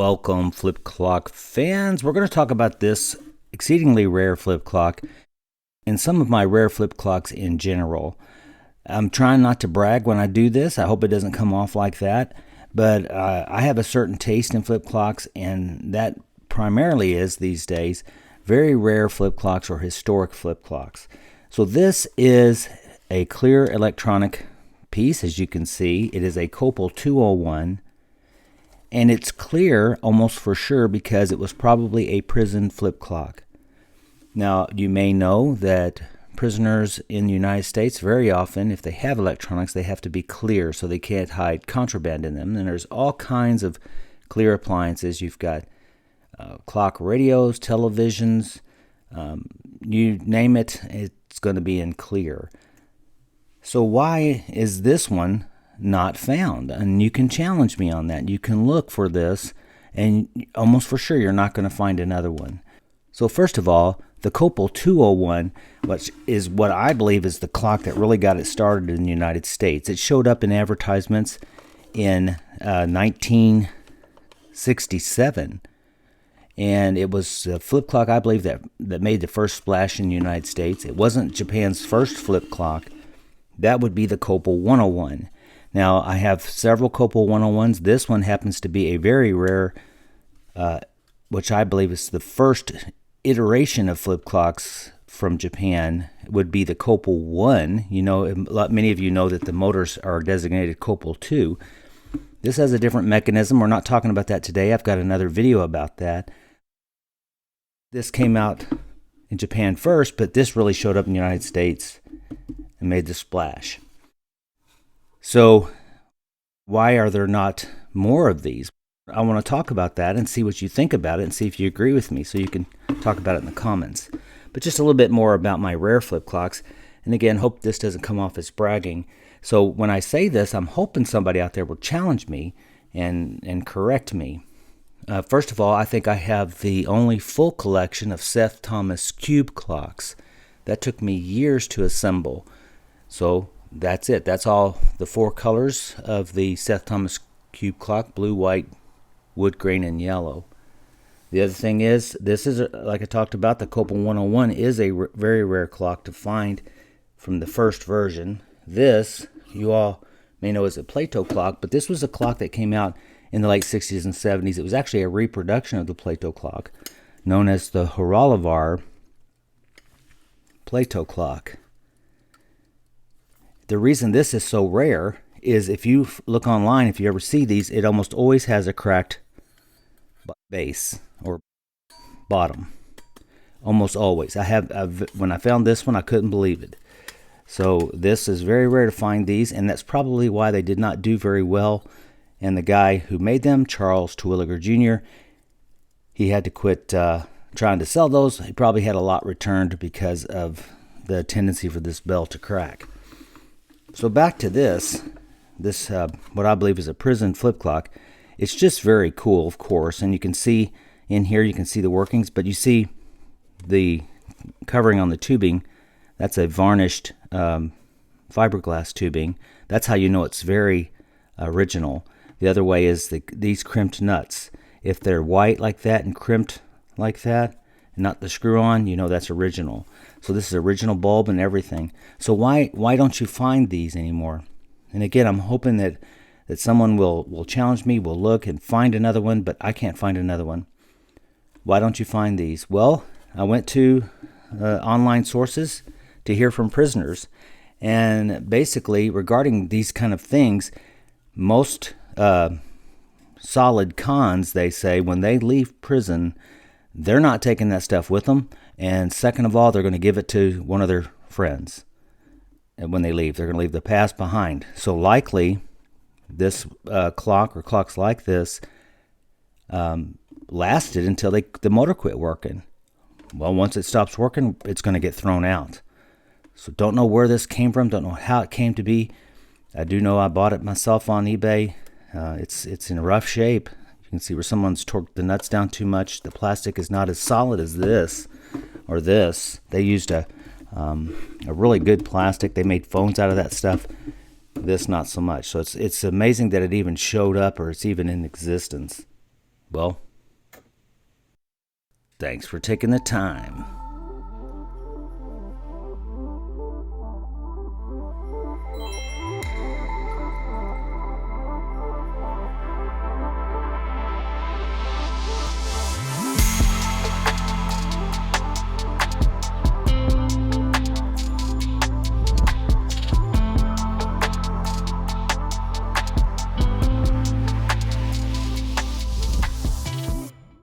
Welcome, flip clock fans. We're going to talk about this exceedingly rare flip clock and some of my rare flip clocks in general. I'm trying not to brag when I do this. I hope it doesn't come off like that. But I have a certain taste in flip clocks, and that primarily is, these days, very rare flip clocks or historic flip clocks. So this is a clear electronic piece, as you can see. It is a Copal 201. And it's clear almost for sure because it was probably a prison flip clock. Now, you may know that prisoners in the United States, very often, if they have electronics, they have to be clear so they can't hide contraband in them. And there's all kinds of clear appliances. You've got clock radios, televisions, you name it, it's going to be in clear. So why is this one not found? And you can challenge me on that. You can look for this, and almost for sure you're not going to find another one. So first of all, the Copal 201, which is what I believe is the clock that really got it started in the United States. It showed up in advertisements in 1967, and it was a flip clock, I believe, that made the first splash in the United States. It wasn't Japan's first flip clock. That would be the Copal 101. Now, I have several Copal 101s. This one happens to be a very rare, which I believe is the first iteration of flip clocks from Japan. It would be the Copal 1. You know, many of you know that the motors are designated Copal 2. This has a different mechanism. We're not talking about that today. I've got another video about that. This came out in Japan first, but this really showed up in the United States and made the splash. So why are there not more of these? I want to talk about that and see what you think about it and see if you agree with me, so you can talk about it in the comments. But just a little bit more about my rare flip clocks. And again, hope this doesn't come off as bragging. So when I say this, I'm hoping somebody out there will challenge me and correct me. First of all, I think I have the only full collection of Seth Thomas cube clocks. That took me years to assemble. So that's it. That's all the four colors of the Seth Thomas cube clock: blue, white, wood grain, and yellow. The other thing is, this is, like I talked about, the Copal 101 is a very rare clock to find from the first version. This, you all may know, is a Plato clock, but this was a clock that came out in the late 60s and 70s. It was actually a reproduction of the Plato clock, known as the Horolovar Plato clock. The reason this is so rare is, if you look online, if you ever see these, it almost always has a cracked base or bottom. Almost always. When I found this one, I couldn't believe it. So this is very rare to find these, and that's probably why they did not do very well. And the guy who made them, Charles Terwilliger Jr., he had to quit trying to sell those. He probably had a lot returned because of the tendency for this bell to crack. So back to this what I believe is a prison flip clock. It's just very cool, of course, and you can see in here, you can see the workings, but you see the covering on the tubing. That's a varnished fiberglass tubing. That's how you know it's very original. The other way is these crimped nuts. If they're white like that and crimped like that, and not the screw-on, you know that's original. So this is original bulb and everything. So why don't you find these anymore? And again, I'm hoping that someone will challenge me, will look and find another one, but I can't find another one. Why don't you find these? Well, I went to online sources to hear from prisoners, and basically regarding these kind of things, most solid cons, they say, when they leave prison, they're not taking that stuff with them, and second of all, they're going to give it to one of their friends. And when they leave, they're going to leave the past behind. So likely, this clock or clocks like this lasted until the motor quit working. Well, once it stops working, it's going to get thrown out. So don't know where this came from, don't know how it came to be. I do know I bought it myself on eBay. It's in rough shape. You can see where someone's torqued the nuts down too much. The plastic is not as solid as this or this. They used a really good plastic. They made phones out of that stuff. This not so much. So it's amazing that it even showed up or it's even in existence. Well, thanks for taking the time.